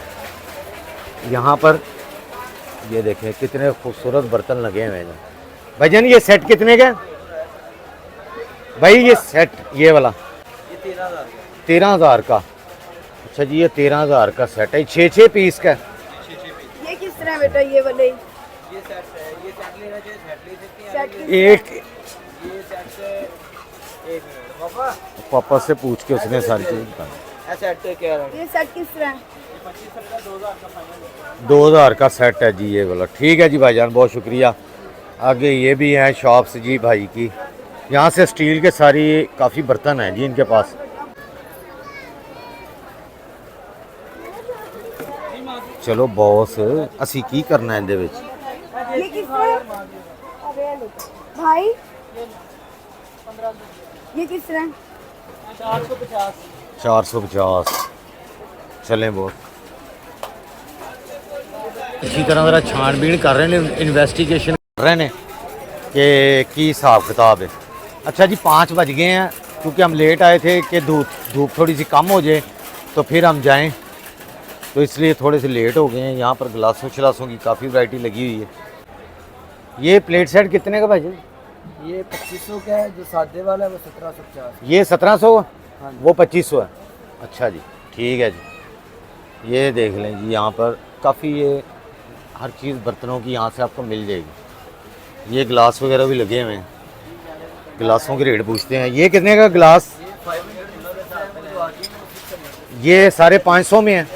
यहाँ पर, ये देखें कितने खूबसूरत बर्तन लगे हुए हैं भाईजान। ये सेट कितने का भाई? ये सेट ये वाला 13,000 का। अच्छा जी, ये 13,000 का सेट है, 6 पीस का।
ये किस तरह बेटा? ये वाले
ये सेट है, ये सेट लेना चाहिए, सेट ले सकते हैं।
सेट
एक
ये सेट एक मिनट पापा,
पापा से पूछ के उसने सारी चीज़ बताई।
ये सेट क्या है?
ये सेट किस तरह है?
25 का 2000 का फाइनल।
2000 का सेट है जी ये वाला। ठीक है जी भाईजान, बहुत शुक्रिया। आगे ये भी हैं शॉप्स जी भाई की, यहाँ से स्टील के सारी काफ़ी बर्तन हैं जी इनके पास। चलो बॉस, असी की करना इहदे विच?
ये किस तरह? अबे लो भाई, ये किस तरह?
450।
450। चलें बहुत इसी तरह ज़रा छानबीन कर रहे हैं, इन्वेस्टिगेशन कर रहे हैं कि की हिसाब किताब है। अच्छा जी 5 बज गए हैं, क्योंकि हम लेट आए थे कि धूप थोड़ी सी कम हो जाए तो फिर हम जाएं, तो इसलिए थोड़े से लेट हो गए हैं। यहाँ पर गिलासों शलासों की काफ़ी वैरायटी लगी हुई है। ये प्लेट सेट कितने का भाई?
ये 2500 का है, जो सादे वाला है वो 1750।
ये 1700 है,
हाँ जी।
वो 2500 है। अच्छा जी ठीक है जी। ये देख लें जी, यहाँ पर काफ़ी ये हर चीज़ बर्तनों की यहाँ से आपको मिल जाएगी। ये गिलास वगैरह भी लगे हुए हैं, गिलासों के रेट पूछते हैं। ये कितने का गिलास? ये 550 में है।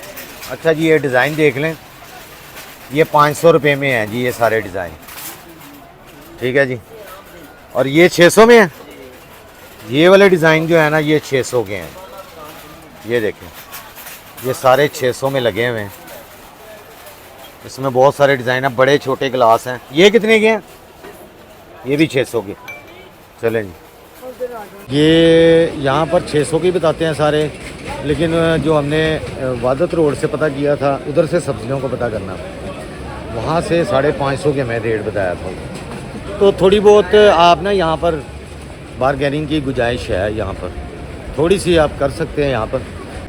अच्छा जी, ये डिज़ाइन देख लें, ये 500 रुपये में है जी ये सारे डिज़ाइन। ठीक है जी। और ये 600 में है। ये वाले डिज़ाइन जो है ना, ये 600 के हैं। ये देखें, ये सारे 600 में लगे हुए हैं। इसमें बहुत सारे डिज़ाइन है, बड़े छोटे गिलास हैं। ये कितने के हैं? ये भी 600 के। चलें जी, ये यहाँ पर 600 के बताते हैं सारे, लेकिन जो हमने वादत रोड से पता किया था, उधर से सब्जियों को पता करना, वहाँ से 550 के मैं रेट बताया था। तो थोड़ी बहुत आप ना यहाँ पर बारगेनिंग की गुंजाइश है, यहाँ पर थोड़ी सी आप कर सकते हैं यहाँ पर।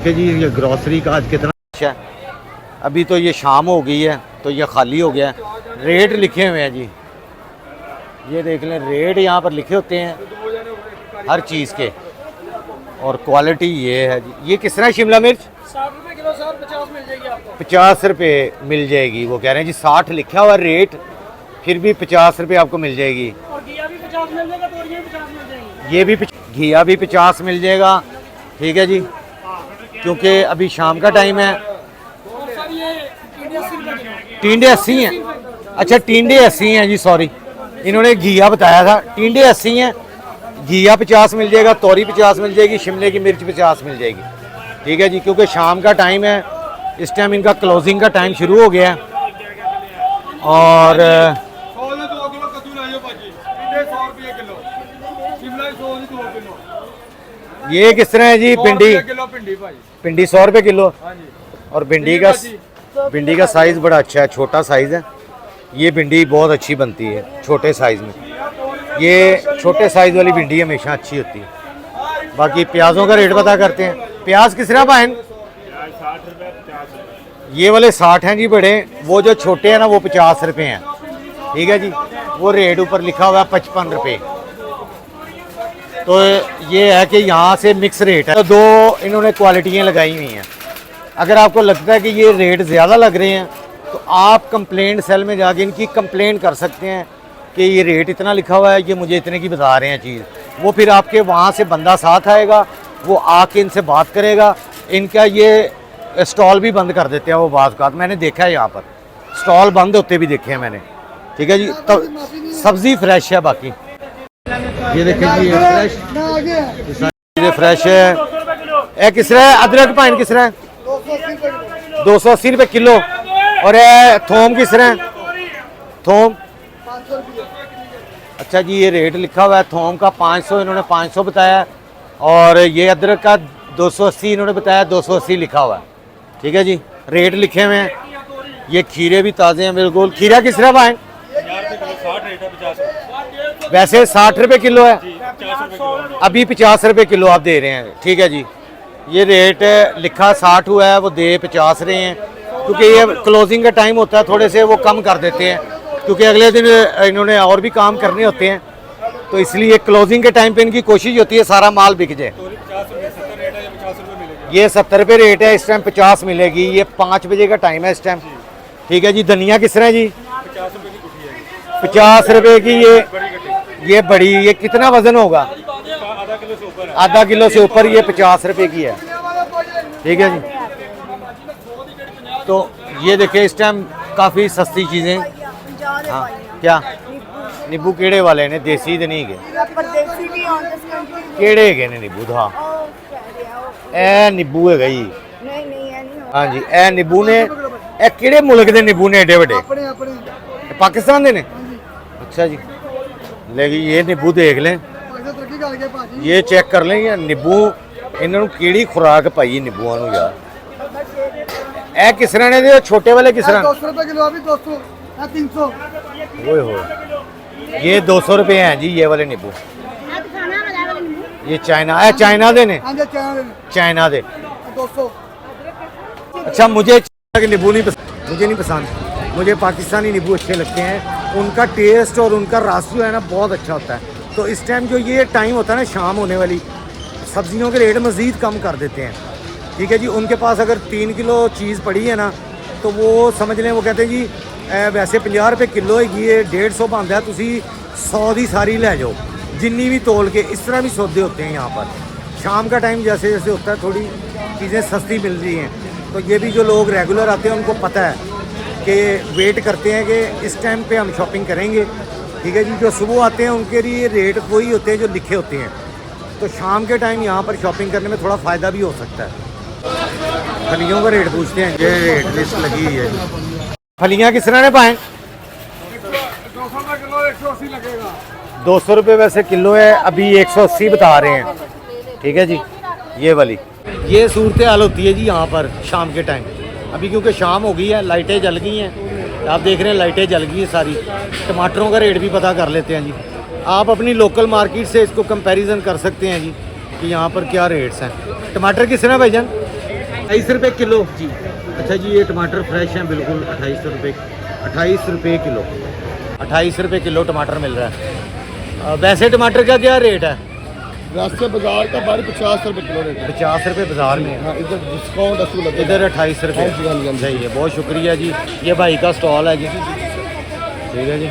कि जी ये ग्रॉसरी का आज कितना है? अभी तो ये शाम हो गई है तो ये खाली हो गया है। रेट लिखे हुए हैं जी, ये देख लें, रेट यहाँ पर लिखे होते हैं हर चीज़ के, और क्वालिटी ये है जी। ये किस तरह शिमला मिर्च?
60 रुपए किलो सर, 50 मिल जाएगी आपको।
50 रुपये मिल जाएगी। वो कह रहे हैं जी 60 लिखा हुआ रेट, फिर भी 50 रुपये आपको मिल जाएगी।
और घिया भी 50 मिल जाएगा, तो ये 50 मिल जाएगी।
ये भी घिया भी 50 मिल जाएगा। ठीक है जी, क्योंकि अभी शाम का टाइम है।
और सर ये 80 रुपए किलो।
टिंडे 80 हैं। अच्छा टिंडे 80 हैं जी, सॉरी इन्होंने घिया बताया था। टिंडे 80 हैं, घिया 50 मिल जाएगा, तोरी 50 मिल जाएगी, शिमले की मिर्च 50 मिल जाएगी। ठीक है जी, क्योंकि शाम का टाइम है, इस टाइम इनका क्लोजिंग का टाइम शुरू हो गया है। और ये किस तरह है जी? भिंडी भिंडी 100 रुपये किलो। और भिंडी का साइज़ बड़ा अच्छा है, छोटा साइज़ है। ये भिंडी बहुत अच्छी बनती है छोटे साइज़ में। ये छोटे साइज़ वाली भिंडी हमेशा अच्छी होती है। बाकी प्याज़ों का रेट पता करते हैं। प्याज किस तरह बहन? ये वाले 60 हैं जी बड़े, वो जो छोटे हैं ना वो 50 रुपये हैं। ठीक है जी, वो रेट ऊपर लिखा हुआ है 55 रुपये। तो ये है कि यहाँ से मिक्स रेट है। तो दो इन्होंने क्वालिटियाँ लगाई हुई हैं। अगर आपको लगता है कि ये रेट ज़्यादा लग रहे हैं तो आप कंप्लेंट सेल में जाके इनकी कंप्लेंट कर सकते हैं कि ये रेट इतना लिखा हुआ है, ये मुझे इतने की बता रहे हैं चीज़। वो फिर आपके वहाँ से बंदा साथ आएगा, वो आके इनसे बात करेगा। इनका ये स्टॉल भी बंद कर देते हैं वो बात का, मैंने देखा है यहाँ पर स्टॉल बंद होते भी देखे हैं मैंने। ठीक है जी, तो सब्ज़ी फ्रेश है। बाकी ये देखें जी, ये फ्रेश, ये फ्रेश है। ए किस रहा है? अदरक पाइन किस रहा है? 280 रुपये किलो। और थोम किस तरह है? थोम 500 रुपये। अच्छा जी, ये रेट लिखा हुआ है थोम का 500, इन्होंने 500 बताया। और ये अदरक का 280 इन्होंने बताया, 280 लिखा हुआ है। ठीक है जी, रेट लिखे हुए हैं। ये खीरे भी ताज़े हैं बिल्कुल। खीरा किस तरह भाई? वैसे 60 रुपये किलो है, अभी 50 रुपये किलो आप दे रहे हैं। ठीक है जी, ये रेट लिखा 60 हुआ है, वो दे 50 रहे हैं, क्योंकि ये क्लोजिंग का टाइम होता है, थोड़े से वो कम कर देते हैं, क्योंकि अगले दिन इन्होंने और भी काम करने होते हैं, तो इसलिए क्लोजिंग के टाइम पे इनकी कोशिश होती है सारा माल बिक जाए। ये 70 रुपये रेट है, इस टाइम 50 मिलेगी। ये 5 बजे का टाइम है इस टाइम। ठीक है जी। धनिया किस तरह जी? 50 रुपये की ये बड़ी, ये कितना वजन होगा? आधा किलो से ऊपर। ये 50 रुपये की है। ठीक है जी। तो ये देखिए इस टाइम काफ़ी सस्ती चीज़ें। हाँ क्या नींबू केड़े वाले ने? देसी तो नहीं गए, केड़े गए ने नींबू? हाँ ए नींबू है गई। हाँ जी ए नींबू ने। ए केड़े मुल्क के नींबू ने एडे बड़े? पाकिस्तान के ने। अच्छा जी। लेकिन ये नींबू देख लें, ये चेक कर लें ये नींबू इन्होंने केड़ी खुराक पाई नींबुआ नूं यार। ए किस तरह ने दे? छोटे वाले किस तरह?
200 रुपए किलो, अभी 200 या 300।
ओए हो, ये 200 रुपये हैं जी ये वाले नींबू। ये चाइना है, चाइना दे ने? चाइना दे
200।
अच्छा मुझे चाइना के नींबू नहीं पसंद, मुझे नहीं पसंद, मुझे पाकिस्तानी नींबू अच्छे लगते हैं। उनका टेस्ट और उनका रस जो है ना बहुत अच्छा होता है। तो इस टाइम जो ये टाइम होता है ना शाम होने वाली, सब्जियों के रेट मज़ीद कम कर देते हैं। ठीक है जी। उनके पास अगर 3 किलो चीज़ पड़ी है ना तो वो समझ लें, वो कहते हैं जी वैसे 50 रुपये किलो है, ये 150 बनता है, तुसी 100 की सारी ले जाओ, जिन्नी भी तोल के। इस तरह भी सौदे होते हैं यहाँ पर। शाम का टाइम जैसे जैसे होता है थोड़ी चीज़ें सस्ती मिल रही हैं, तो ये भी जो लोग रेगुलर आते हैं उनको पता है कि वेट करते हैं कि इस टाइम पे हम शॉपिंग करेंगे। ठीक है जी। जो सुबह आते हैं उनके लिए रेट वही होते हैं जो लिखे होते हैं, तो शाम के टाइम यहाँ पर शॉपिंग करने में थोड़ा फ़ायदा भी हो सकता है। फलियों का रेट पूछते हैं, ये रेट लिस्ट लगी हुई है। फलियाँ किस तरह ने पाएँ?
200 रुपए किलो, 180 लगेगा।
200 रुपये वैसे किलो है, अभी 180 बता रहे हैं। ठीक है जी। ये वाली ये सूरत हाल होती है जी यहाँ पर शाम के टाइम। अभी क्योंकि शाम हो गई है, लाइटें जल गई हैं, आप देख रहे हैं लाइटें जल गई हैं सारी। टमाटरों का रेट भी पता कर लेते हैं जी। आप अपनी लोकल मार्केट से इसको कंपैरिजन कर सकते हैं जी कि यहाँ पर क्या रेट्स हैं। टमाटर किस तरह भाईजान? 28 रुपये किलो जी। अच्छा जी। ये टमाटर फ्रेश हैं बिल्कुल 28 रुपये, 28 रुपये किलो, 28 रुपये किलो टमाटर मिल रहा है। वैसे टमाटर का क्या रेट है?
रास्ते बाजार का बाहर 50 रुपए किलो रेट है।
50 रुपये बाजार में।
हाँ, इधर डिस्काउंट असूल है।
इधर 28 रुपये। सही है, बहुत शुक्रिया जी। ये भाई का स्टॉल है जी। ठीक है जी।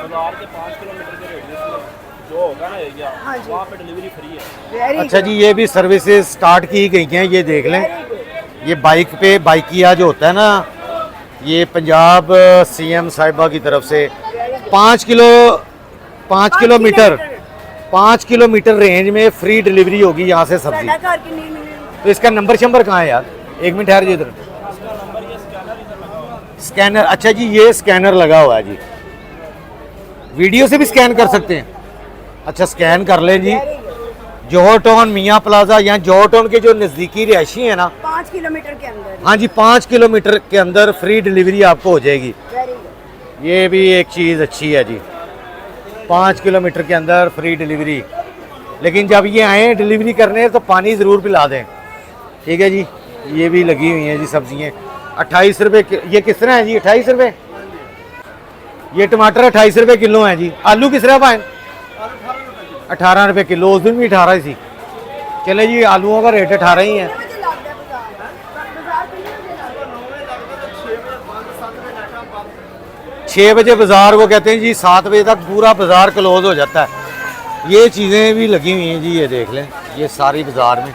बाजार के 5 किलोमीटर के रेडियस में जो होगा ना एरिया, वहाँ पे डिलीवरी फ्री है।
अच्छा जी। ये भी सर्विसेज स्टार्ट की गई हैं, ये देख लें। ये बाइक पे बाइकिया जो होता है ना, ये पंजाब सीएम साहिबा की तरफ से 5 किलोमीटर रेंज में फ्री डिलीवरी होगी यहाँ से सब्जी। तो इसका नंबर शंबर कहाँ है यार? एक मिनट ठहर जी। इधर स्कैनर। अच्छा जी। ये स्कैनर लगा हुआ है जी, वीडियो से भी स्कैन कर सकते हैं। अच्छा स्कैन कर लें जी। जोहर टाउन मियाँ प्लाजा या जोहर टाउन के जो नज़दीकी रिहायशी है ना,
5 किलोमीटर के अंदर।
हाँ जी 5 किलोमीटर के अंदर फ्री डिलीवरी आपको हो जाएगी। ये भी एक चीज़ अच्छी है जी, 5 किलोमीटर के अंदर फ्री डिलीवरी। लेकिन जब ये आए डिलीवरी करने तो पानी ज़रूर पिला दें। ठीक है जी। ये भी लगी हुई हैं जी सब्जियाँ 28 रुपये। ये किस तरह है जी? 28 रुपये। ये टमाटर 28 रुपये किलो हैं जी। आलू किस तरह पाए? 18 रुपये किलो। उस दिन भी 18 ही थी। चले जी। आलूओं का रेट 18 ही है। 6 बजे बाज़ार को कहते हैं जी, 7 बजे तक पूरा बाज़ार क्लोज हो जाता है। ये चीज़ें भी लगी हुई हैं जी, ये देख लें, ये सारी बाज़ार में।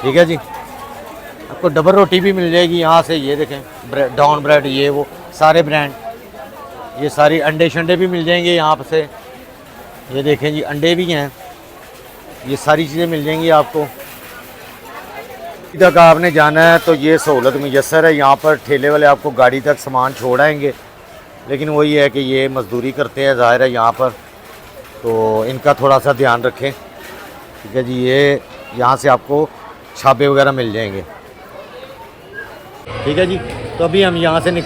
ठीक है जी। आपको डबल रोटी भी मिल जाएगी यहाँ से। ये देखें डॉन ब्रेड, ये वो सारे ब्रांड, ये सारी अंडे शंडे भी मिल जाएंगे यहाँ से। ये देखें जी अंडे भी हैं, ये सारी चीज़ें मिल जाएंगी आपको। तक आपने जाना है तो ये सहूलत मुयसर है। यहाँ पर ठेले वाले आपको गाड़ी तक सामान छोड़ आएंगे, लेकिन वही है कि ये मजदूरी करते हैं ज़ाहिर है यहाँ पर, तो इनका थोड़ा सा ध्यान रखें। ठीक है जी। ये यहाँ से आपको छापे वगैरह मिल जाएंगे। ठीक है जी। तो अभी हम यहाँ से निकल